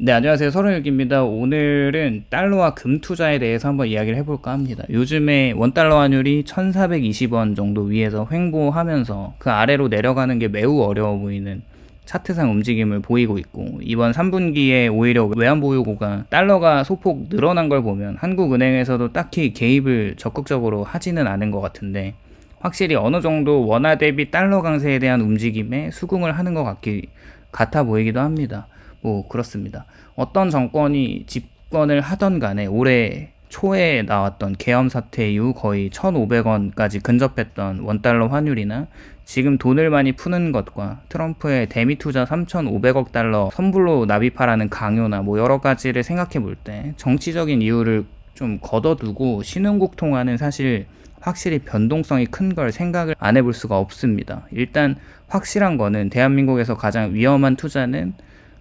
네, 안녕하세요. 서른일기입니다. 오늘은 달러와 금 투자에 대해서 한번 이야기를 해볼까 합니다. 요즘에 원달러 환율이 1420원 정도 위에서 횡보하면서 그 아래로 내려가는 게 매우 어려워 보이는 차트상 움직임을 보이고 있고, 이번 3분기에 오히려 외환보유고가 달러가 소폭 늘어난 걸 보면 한국은행에서도 딱히 개입을 적극적으로 하지는 않은 것 같은데, 확실히 어느 정도 원화 대비 달러 강세에 대한 움직임에 수긍을 하는 것 같아 보이기도 합니다. 뭐 그렇습니다. 어떤 정권이 집권을 하던 간에 올해 초에 나왔던 계엄 사태 이후 거의 1,500원까지 근접했던 원달러 환율이나 지금 돈을 많이 푸는 것과 트럼프의 대미 투자 3,500억 달러 선불로 납입하라는 강요나 뭐 여러 가지를 생각해 볼 때 정치적인 이유를 좀 걷어두고 신흥국 통화는 사실 확실히 변동성이 큰 걸 생각을 안 해볼 수가 없습니다. 일단 확실한 거는 대한민국에서 가장 위험한 투자는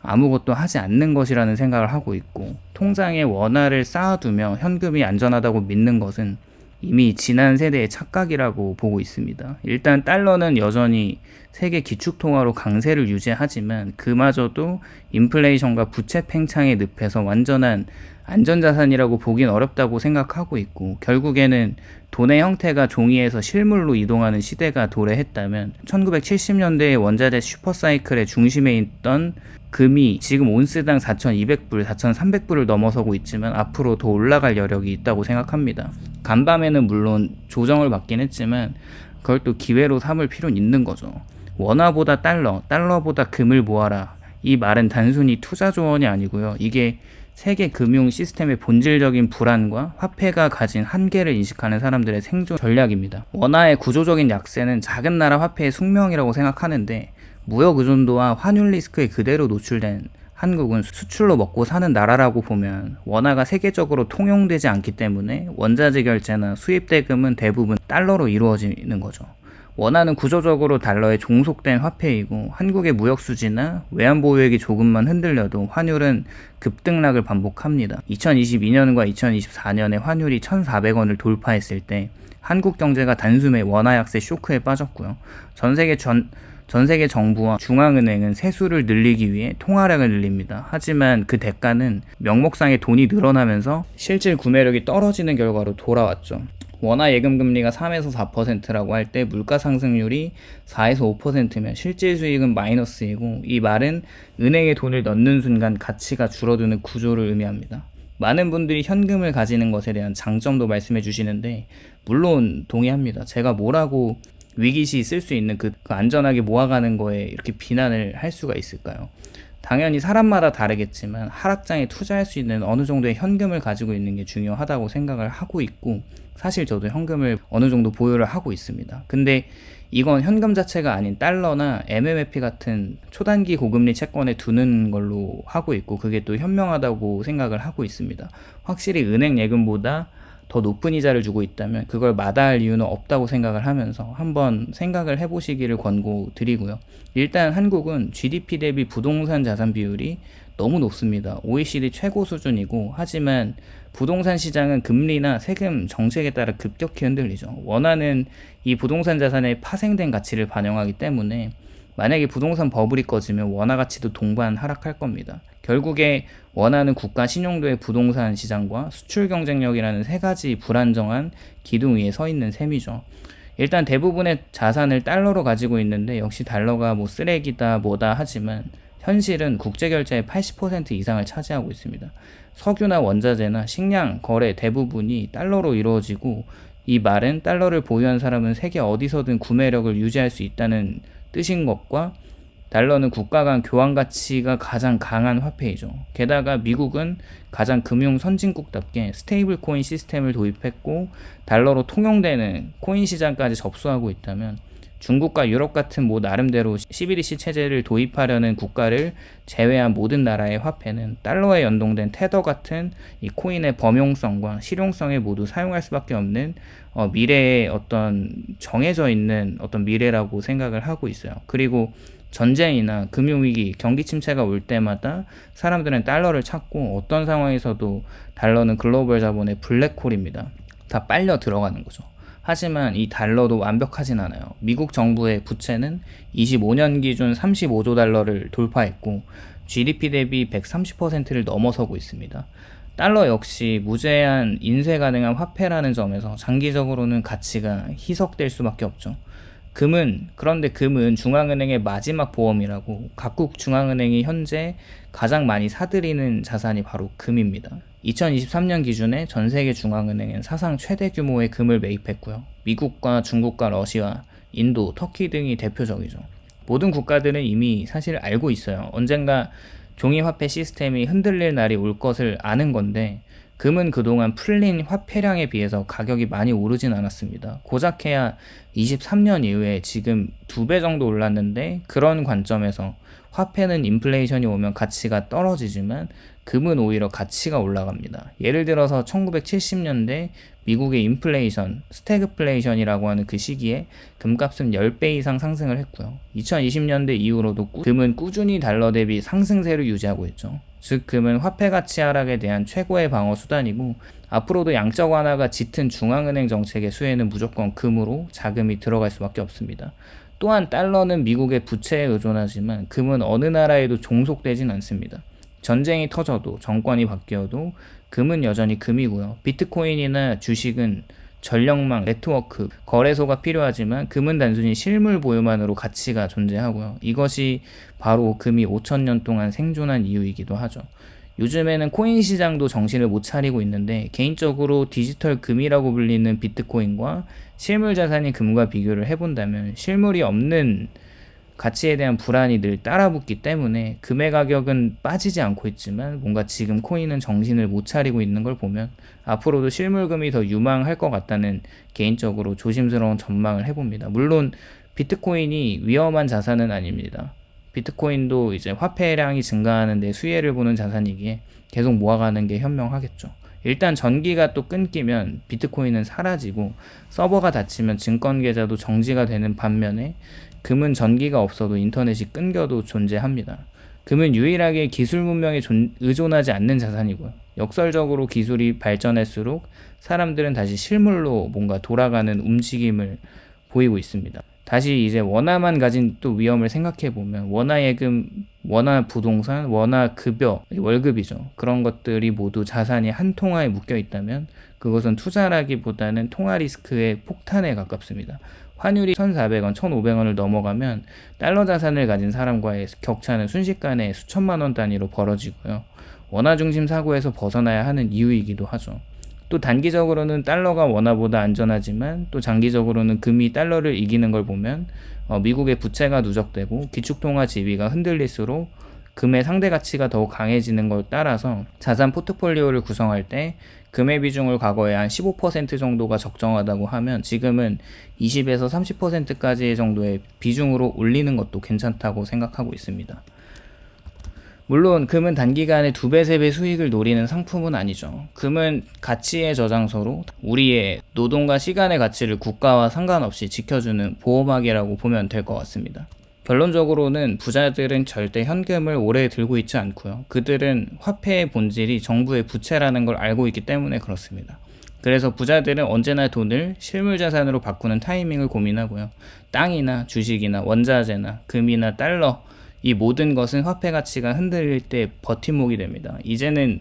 아무것도 하지 않는 것이라는 생각을 하고 있고, 통장에 원화를 쌓아두며 현금이 안전하다고 믿는 것은 이미 지난 세대의 착각이라고 보고 있습니다. 일단 달러는 여전히 세계 기축통화로 강세를 유지하지만 그마저도 인플레이션과 부채 팽창의 늪에서 완전한 안전자산이라고 보긴 어렵다고 생각하고 있고, 결국에는 돈의 형태가 종이에서 실물로 이동하는 시대가 도래했다면 1970년대의 원자재 슈퍼사이클의 중심에 있던 금이 지금 온스당 4,200불, 4,300불을 넘어서고 있지만 앞으로 더 올라갈 여력이 있다고 생각합니다. 간밤에는 물론 조정을 받긴 했지만 그걸 또 기회로 삼을 필요는 있는 거죠. 원화보다 달러, 달러보다 금을 모아라. 이 말은 단순히 투자 조언이 아니고요. 이게 세계 금융 시스템의 본질적인 불안과 화폐가 가진 한계를 인식하는 사람들의 생존 전략입니다. 원화의 구조적인 약세는 작은 나라 화폐의 숙명이라고 생각하는데, 무역 의존도와 환율 리스크에 그대로 노출된 한국은 수출로 먹고 사는 나라라고 보면 원화가 세계적으로 통용되지 않기 때문에 원자재 결제나 수입 대금은 대부분 달러로 이루어지는 거죠. 원화는 구조적으로 달러에 종속된 화폐이고, 한국의 무역 수지나 외환 보유액이 조금만 흔들려도 환율은 급등락을 반복합니다. 2022년과 2024년에 환율이 1,400원을 돌파했을 때 한국 경제가 단숨에 원화 약세 쇼크에 빠졌고요. 전 세계 정부와 중앙은행은 세수를 늘리기 위해 통화량을 늘립니다. 하지만 그 대가는 명목상의 돈이 늘어나면서 실질 구매력이 떨어지는 결과로 돌아왔죠. 원화 예금 금리가 3에서 4%라고 할 때 물가 상승률이 4에서 5%면 실질 수익은 마이너스이고, 이 말은 은행에 돈을 넣는 순간 가치가 줄어드는 구조를 의미합니다. 많은 분들이 현금을 가지는 것에 대한 장점도 말씀해 주시는데, 물론 동의합니다. 제가 뭐라고 위기시 쓸 수 있는 그 안전하게 모아가는 거에 이렇게 비난을 할 수가 있을까요? 당연히 사람마다 다르겠지만 하락장에 투자할 수 있는 어느 정도의 현금을 가지고 있는 게 중요하다고 생각을 하고 있고, 사실 저도 현금을 어느 정도 보유를 하고 있습니다. 근데 이건 현금 자체가 아닌 달러나 MMFP 같은 초단기 고금리 채권에 두는 걸로 하고 있고, 그게 또 현명하다고 생각을 하고 있습니다. 확실히 은행 예금보다 더 높은 이자를 주고 있다면 그걸 마다할 이유는 없다고 생각을 하면서 한번 생각을 해보시기를 권고드리고요. 일단 한국은 GDP 대비 부동산 자산 비율이 너무 높습니다. OECD 최고 수준이고, 하지만 부동산 시장은 금리나 세금 정책에 따라 급격히 흔들리죠. 원화는 이 부동산 자산의 파생된 가치를 반영하기 때문에 만약에 부동산 버블이 꺼지면 원화 가치도 동반 하락할 겁니다. 결국에 원화는 국가 신용도의 부동산 시장과 수출 경쟁력이라는 세 가지 불안정한 기둥 위에 서 있는 셈이죠. 일단 대부분의 자산을 달러로 가지고 있는데, 역시 달러가 뭐 쓰레기다 뭐다 하지만 현실은 국제결제의 80% 이상을 차지하고 있습니다. 석유나 원자재나 식량 거래 대부분이 달러로 이루어지고, 이 말은 달러를 보유한 사람은 세계 어디서든 구매력을 유지할 수 있다는 뜻인 것과, 달러는 국가 간 교환 가치가 가장 강한 화폐이죠. 게다가 미국은 가장 금융 선진국답게 스테이블 코인 시스템을 도입했고 달러로 통용되는 코인 시장까지 접수하고 있다면, 중국과 유럽 같은 뭐 나름대로 11EC 체제를 도입하려는 국가를 제외한 모든 나라의 화폐는 달러에 연동된 테더 같은 이 코인의 범용성과 실용성에 모두 사용할 수밖에 없는 미래의 어떤 정해져 있는 어떤 미래라고 생각을 하고 있어요. 그리고 전쟁이나 금융위기, 경기 침체가 올 때마다 사람들은 달러를 찾고, 어떤 상황에서도 달러는 글로벌 자본의 블랙홀입니다. 다 빨려 들어가는 거죠. 하지만 이 달러도 완벽하진 않아요. 미국 정부의 부채는 25년 기준 35조 달러를 돌파했고 GDP 대비 130%를 넘어서고 있습니다. 달러 역시 무제한 인쇄 가능한 화폐라는 점에서 장기적으로는 가치가 희석될 수밖에 없죠. 그런데 금은 중앙은행의 마지막 보험이라고 각국 중앙은행이 현재 가장 많이 사들이는 자산이 바로 금입니다. 2023년 기준에 전 세계 중앙은행은 사상 최대 규모의 금을 매입했고요. 미국과 중국과 러시아, 인도, 터키 등이 대표적이죠. 모든 국가들은 이미 사실 알고 있어요. 언젠가 종이화폐 시스템이 흔들릴 날이 올 것을 아는 건데 금은 그동안 풀린 화폐량에 비해서 가격이 많이 오르진 않았습니다. 고작 해야 23년 이후에 지금 2배 정도 올랐는데 그런 관점에서 화폐는 인플레이션이 오면 가치가 떨어지지만 금은 오히려 가치가 올라갑니다. 예를 들어서 1970년대 미국의 인플레이션, 스태그플레이션이라고 하는 그 시기에 금값은 10배 이상 상승을 했고요. 2020년대 이후로도 금은 꾸준히 달러 대비 상승세를 유지하고 있죠. 즉 금은 화폐 가치 하락에 대한 최고의 방어 수단이고 앞으로도 양적 완화가 짙은 중앙은행 정책의 수혜는 무조건 금으로 자금이 들어갈 수밖에 없습니다. 또한 달러는 미국의 부채에 의존하지만 금은 어느 나라에도 종속되진 않습니다. 전쟁이 터져도 정권이 바뀌어도 금은 여전히 금이고요. 비트코인이나 주식은 전력망, 네트워크, 거래소가 필요하지만 금은 단순히 실물 보유만으로 가치가 존재하고요. 이것이 바로 금이 5,000년 동안 생존한 이유이기도 하죠. 요즘에는 코인 시장도 정신을 못 차리고 있는데 개인적으로 디지털 금이라고 불리는 비트코인과 실물 자산인 금과 비교를 해본다면 실물이 없는 가치에 대한 불안이 늘 따라붙기 때문에 금의 가격은 빠지지 않고 있지만 뭔가 지금 코인은 정신을 못 차리고 있는 걸 보면 앞으로도 실물금이 더 유망할 것 같다는 개인적으로 조심스러운 전망을 해봅니다. 물론 비트코인이 위험한 자산은 아닙니다. 비트코인도 이제 화폐량이 증가하는 데 수혜를 보는 자산이기에 계속 모아가는 게 현명하겠죠. 일단 전기가 또 끊기면 비트코인은 사라지고 서버가 닫히면 증권 계좌도 정지가 되는 반면에 금은 전기가 없어도 인터넷이 끊겨도 존재합니다. 금은 유일하게 기술 문명에 의존하지 않는 자산이고요. 역설적으로 기술이 발전할수록 사람들은 다시 실물로 뭔가 돌아가는 움직임을 보이고 있습니다. 다시 이제 원화만 가진 또 위험을 생각해보면 원화예금, 원화 부동산, 원화 급여, 월급이죠. 그런 것들이 모두 자산이 한 통화에 묶여 있다면 그것은 투자라기보다는 통화 리스크의 폭탄에 가깝습니다. 환율이 1,400원, 1,500원을 넘어가면 달러 자산을 가진 사람과의 격차는 순식간에 수천만 원 단위로 벌어지고요. 원화 중심 사고에서 벗어나야 하는 이유이기도 하죠. 또 단기적으로는 달러가 원화보다 안전하지만 또 장기적으로는 금이 달러를 이기는 걸 보면 미국의 부채가 누적되고 기축통화 지위가 흔들릴수록 금의 상대 가치가 더욱 강해지는 걸 따라서 자산 포트폴리오를 구성할 때 금의 비중을 과거에 한 15% 정도가 적정하다고 하면 지금은 20에서 30%까지 정도의 비중으로 올리는 것도 괜찮다고 생각하고 있습니다. 물론 금은 단기간에 2배, 3배 수익을 노리는 상품은 아니죠. 금은 가치의 저장소로 우리의 노동과 시간의 가치를 국가와 상관없이 지켜주는 보호막이라고 보면 될 것 같습니다. 결론적으로는 부자들은 절대 현금을 오래 들고 있지 않고요. 그들은 화폐의 본질이 정부의 부채라는 걸 알고 있기 때문에 그렇습니다. 그래서 부자들은 언제나 돈을 실물자산으로 바꾸는 타이밍을 고민하고요. 땅이나 주식이나 원자재나 금이나 달러 이 모든 것은 화폐 가치가 흔들릴 때 버팀목이 됩니다. 이제는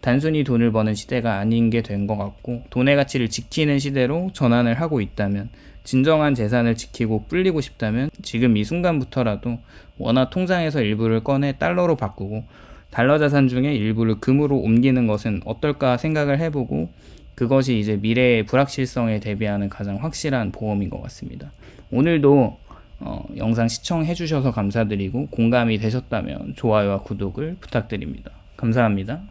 단순히 돈을 버는 시대가 아닌 게 된 것 같고 돈의 가치를 지키는 시대로 전환을 하고 있다면 진정한 재산을 지키고 불리고 싶다면 지금 이 순간부터라도 원화 통장에서 일부를 꺼내 달러로 바꾸고 달러 자산 중에 일부를 금으로 옮기는 것은 어떨까 생각을 해보고 그것이 이제 미래의 불확실성에 대비하는 가장 확실한 보험인 것 같습니다. 오늘도 영상 시청해 주셔서 감사드리고 공감이 되셨다면 좋아요와 구독을 부탁드립니다. 감사합니다.